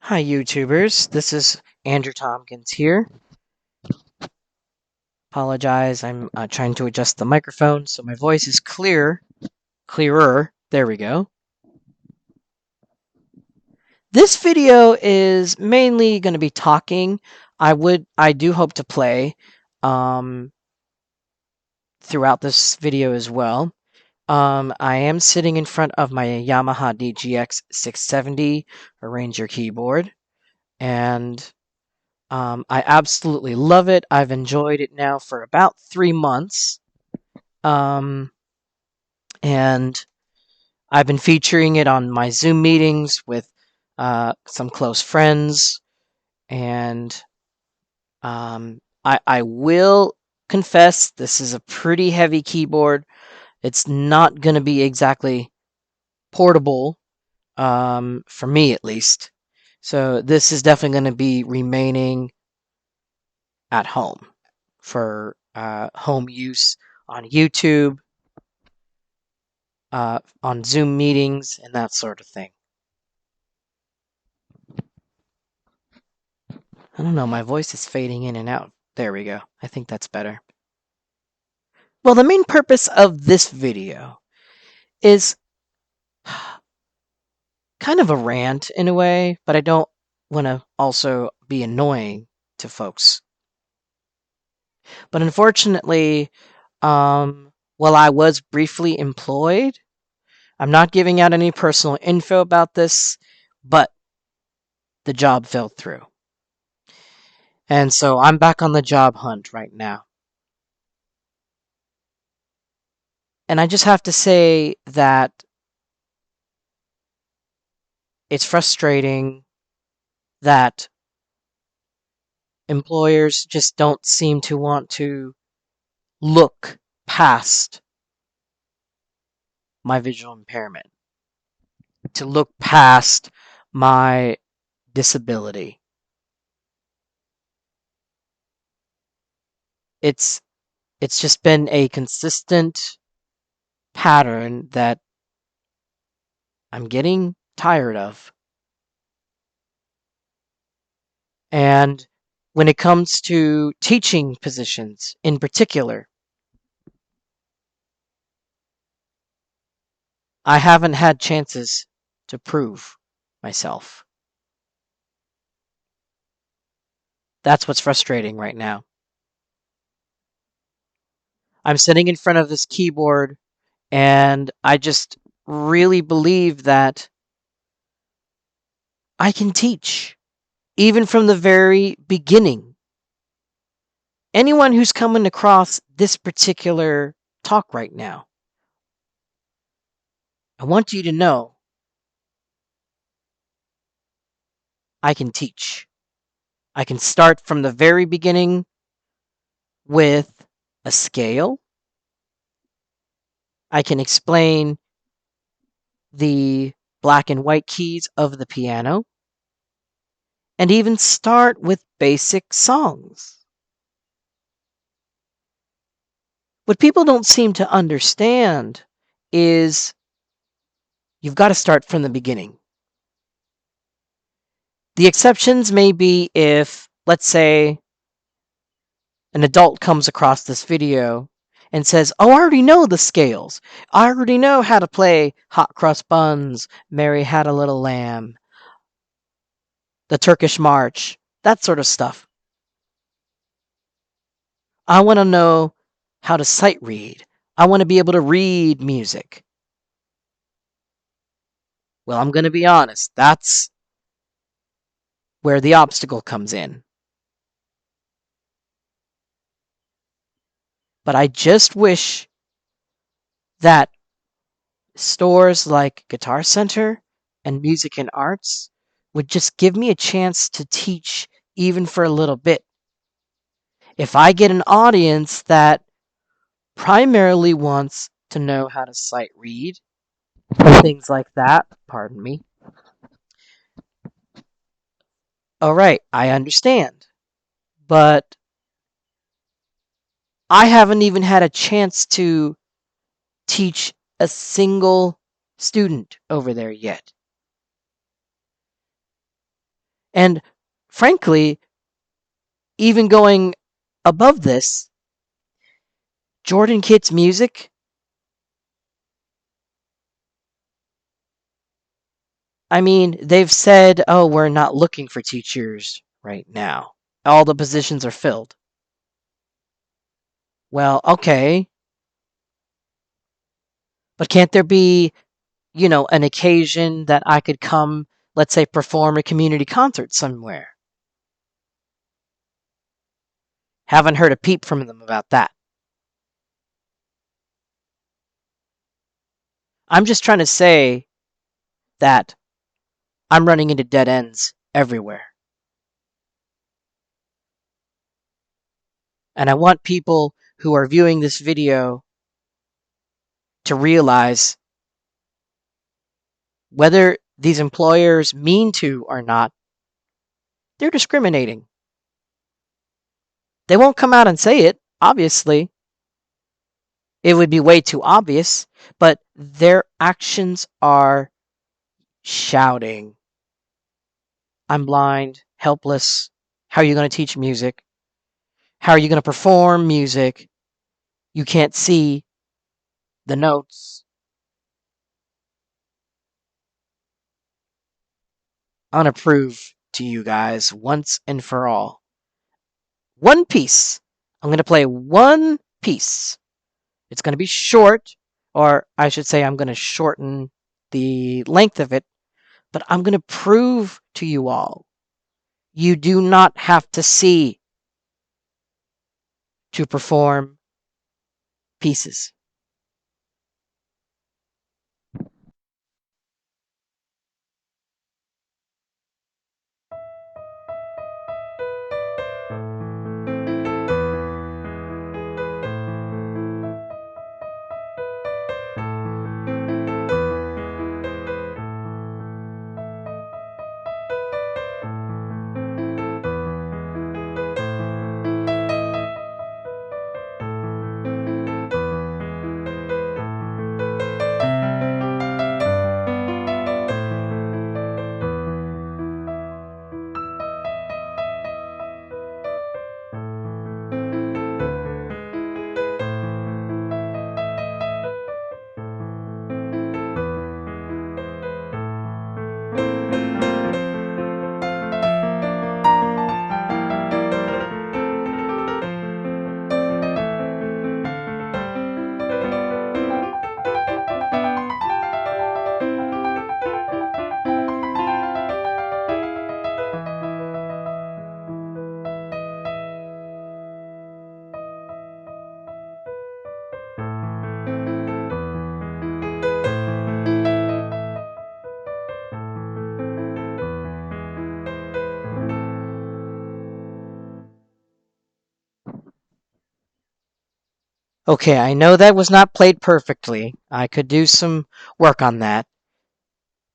Hi, YouTubers. This is Andrew Tompkins here. Apologize, I'm trying to adjust the microphone so my voice is clearer. There we go. This video is mainly going to be talking. I do hope to play um, throughout this video as well. I am sitting in front of my Yamaha DGX 670 Arranger keyboard, and I absolutely love it. I've enjoyed it now for about 3 months. Um, and I've been featuring it on my Zoom meetings with some close friends. And I will confess, this is a pretty heavy keyboard. It's not going to be exactly portable, for me at least. So this is definitely going to be remaining at home for home use on YouTube, on Zoom meetings, and that sort of thing. I don't know, my voice is fading in and out. There we go. I think that's better. Well, the main purpose of this video is kind of a rant in a way, but I don't want to also be annoying to folks. But unfortunately, while I was briefly employed, I'm not giving out any personal info about this, but the job fell through. And so I'm back on the job hunt right now. And I just have to say that it's frustrating that employers just don't seem to want to look past my visual impairment, to look past my disability. It's it's just been a consistent pattern that I'm getting tired of. And when it comes to teaching positions in particular, I haven't had chances to prove myself. That's what's frustrating right now. I'm sitting in front of this keyboard and I just really believe that I can teach, even from the very beginning. Anyone who's coming across this particular talk right now, I want you to know I can teach. I can start from the very beginning with a scale. I can explain the black and white keys of the piano, and even start with basic songs. What people don't seem to understand is you've got to start from the beginning. The exceptions may be if, let's say, an adult comes across this video and says, "Oh, I already know the scales. I already know how to play Hot Cross Buns, Mary Had a Little Lamb, the Turkish March, that sort of stuff. I want to know how to sight read. I want to be able to read music." Well, I'm going to be honest. That's where the obstacle comes in. But I just wish that stores like Guitar Center and Music and Arts would just give me a chance to teach even for a little bit. If I get an audience that primarily wants to know how to sight read and things like that, pardon me, all right, I understand. But I haven't even had a chance to teach a single student over there yet. And frankly, even going above this, Jordan Kitt's music, I mean, they've said, oh, we're not looking for teachers right now. All the positions are filled. Well, okay, but can't there be, an occasion that I could come, let's say, perform a community concert somewhere? Haven't heard a peep from them about that. I'm just trying to say that I'm running into dead ends everywhere. And I want people who are viewing this video to realize whether these employers mean to or not, they're discriminating. They won't come out and say it, obviously. It would be way too obvious, but their actions are shouting, I'm blind, helpless. How are you going to teach music? How are you going to perform music? You can't see the notes. Unapprove to you guys once and for all. One piece. I'm going to play one piece. It's going to be short, or I should say, I'm going to shorten the length of it, but I'm going to prove to you all you do not have to see to perform pieces. Okay, I know that was not played perfectly. I could do some work on that.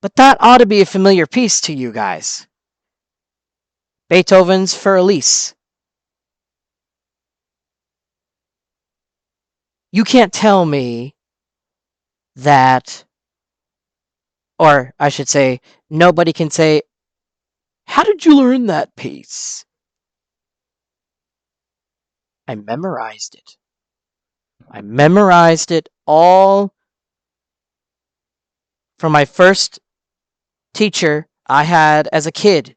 But that ought to be a familiar piece to you guys. Beethoven's Für Elise. You can't tell me that, or I should say, nobody can say, how did you learn that piece? I memorized it. I memorized it all from my first teacher I had as a kid.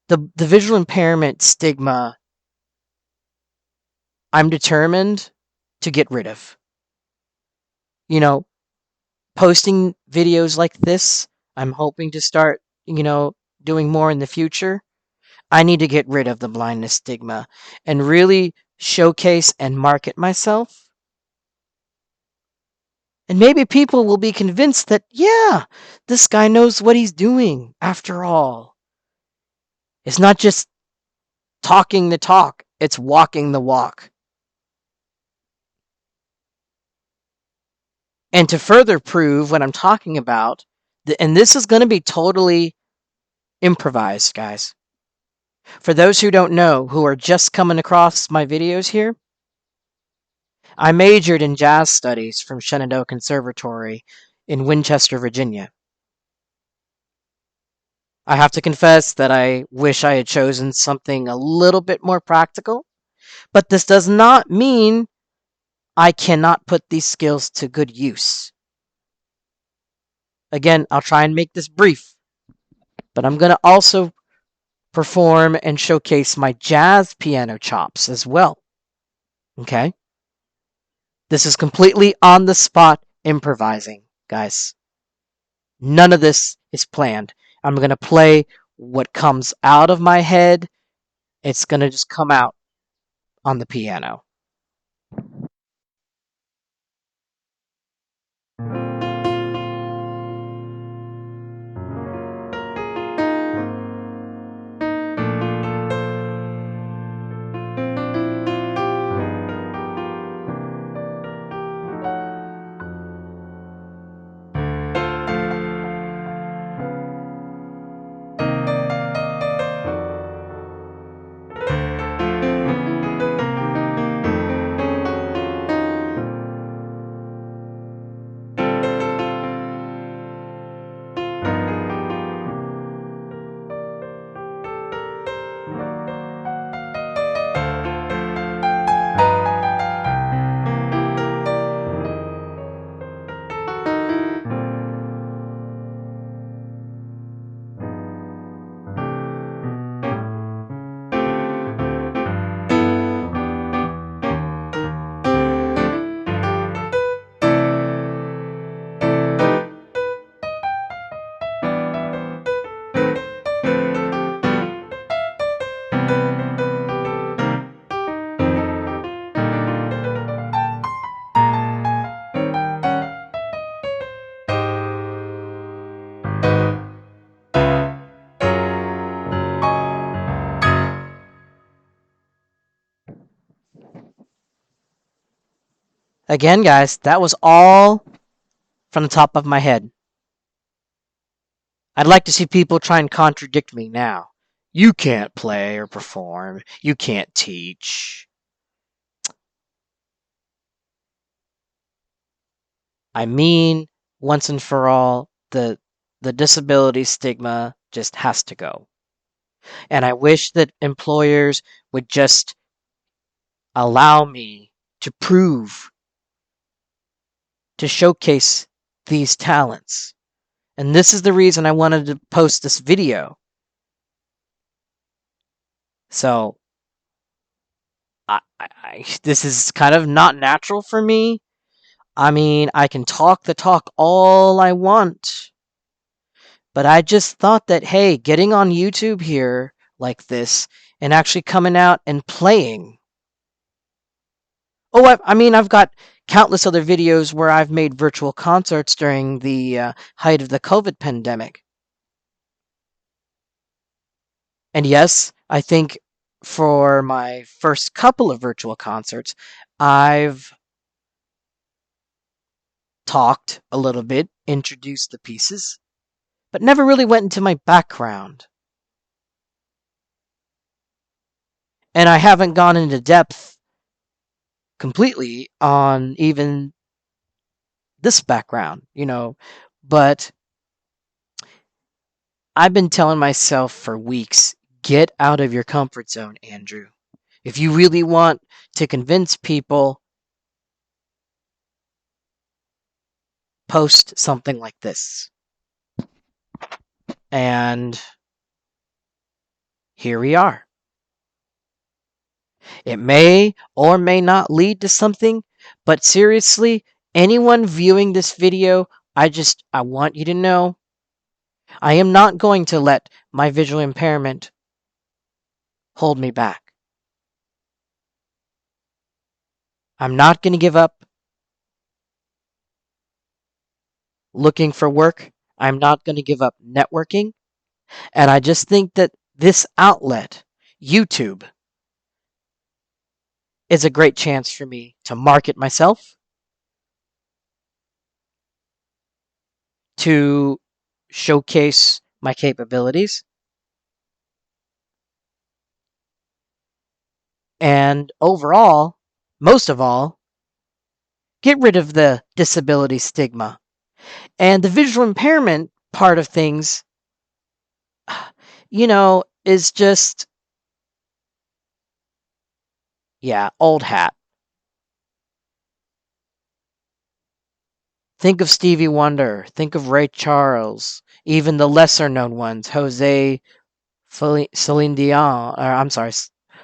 The visual impairment stigma, I'm determined to get rid of. You know, posting videos like this, I'm hoping to start, doing more in the future. I need to get rid of the blindness stigma and really showcase and market myself. And maybe people will be convinced that, yeah, this guy knows what he's doing after all. It's not just talking the talk, it's walking the walk. And to further prove what I'm talking about, and this is going to be totally improvised, guys. For those who don't know, who are just coming across my videos here, I majored in jazz studies from Shenandoah Conservatory in Winchester, Virginia. I have to confess that I wish I had chosen something a little bit more practical, but this does not mean I cannot put these skills to good use. Again, I'll try and make this brief, but I'm going to also perform and showcase my jazz piano chops as well. Okay? This is completely on the spot improvising, guys. None of this is planned. I'm going to play what comes out of my head. It's going to just come out on the piano. Again, guys, that was all from the top of my head. I'd like to see people try and contradict me now. You can't play or perform. You can't teach. I mean, once and for all, the disability stigma just has to go. And I wish that employers would just allow me to prove, to showcase these talents. And this is the reason I wanted to post this video. So, this is kind of not natural for me. I mean, I can talk the talk all I want. But I just thought that, hey, getting on YouTube here like this and actually coming out and playing. Oh, I mean, I've got countless other videos where I've made virtual concerts during the height of the COVID pandemic. And yes, I think for my first couple of virtual concerts, I've talked a little bit, introduced the pieces, but never really went into my background. And I haven't gone into depth completely on even this background, but I've been telling myself for weeks, get out of your comfort zone, Andrew. If you really want to convince people, post something like this. And here we are. It may or may not lead to something, but seriously, anyone viewing this video, I want you to know, I am not going to let my visual impairment hold me back. I'm not going to give up looking for work. I'm not going to give up networking. And I just think that this outlet, YouTube, is a great chance for me to market myself, to showcase my capabilities, and overall, most of all, get rid of the disability stigma And the visual impairment part of things, is just, yeah, old hat. Think of Stevie Wonder, think of Ray Charles, even the lesser known ones, Celine Dion, or I'm sorry,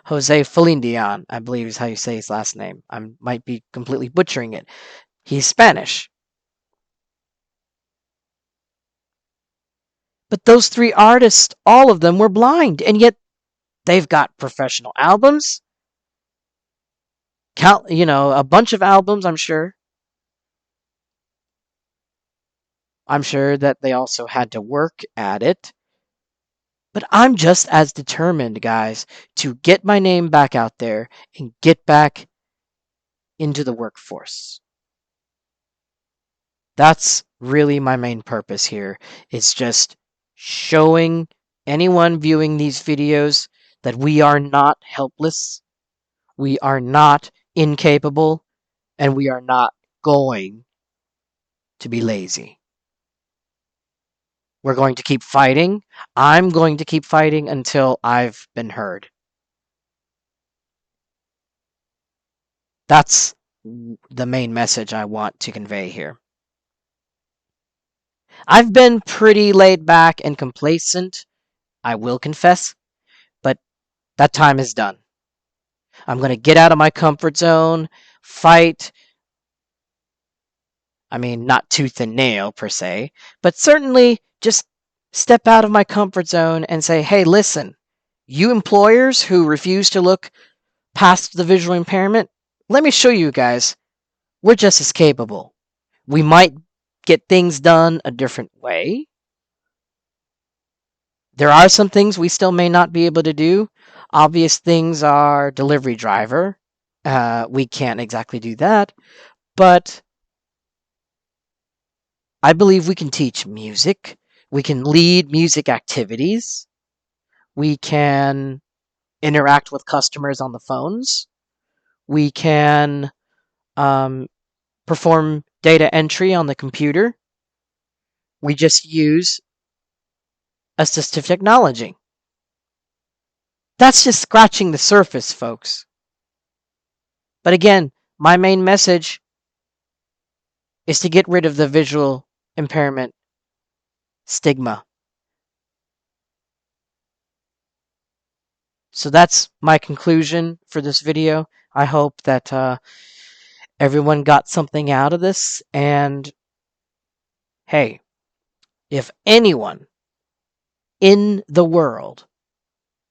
Jose Celine Dion, I believe is how you say his last name. I might be completely butchering it. He's Spanish. But those three artists, all of them were blind, and yet they've got professional albums, a bunch of albums, I'm sure. I'm sure that they also had to work at it. But I'm just as determined, guys, to get my name back out there and get back into the workforce. That's really my main purpose here. It's just showing anyone viewing these videos that we are not helpless, we are not incapable, and we are not going to be lazy. We're going to keep fighting. I'm going to keep fighting until I've been heard. That's the main message I want to convey here. I've been pretty laid back and complacent, I will confess, but that time is done. I'm going to get out of my comfort zone, fight. I mean, not tooth and nail per se, but certainly just step out of my comfort zone and say, hey, listen, you employers who refuse to look past the visual impairment, let me show you guys, we're just as capable. We might get things done a different way. There are some things we still may not be able to do. Obvious things are delivery driver. We can't exactly do that. But I believe we can teach music. We can lead music activities. We can interact with customers on the phones. We can um, perform data entry on the computer. We just use assistive technology. That's just scratching the surface, folks. But again, my main message is to get rid of the visual impairment stigma. So that's my conclusion for this video. I hope that everyone got something out of this. And hey, if anyone in the world,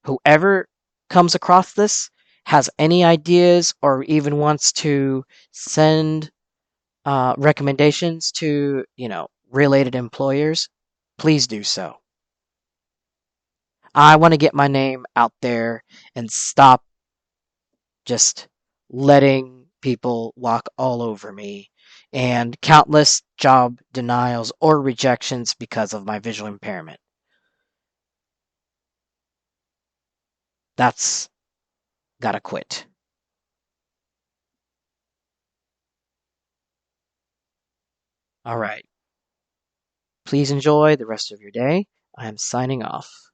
whoever comes across this, has any ideas or even wants to send recommendations to, related employers, please do so. I want to get my name out there and stop just letting people walk all over me and countless job denials or rejections because of my visual impairment. That's gotta quit. All right. Please enjoy the rest of your day. I am signing off.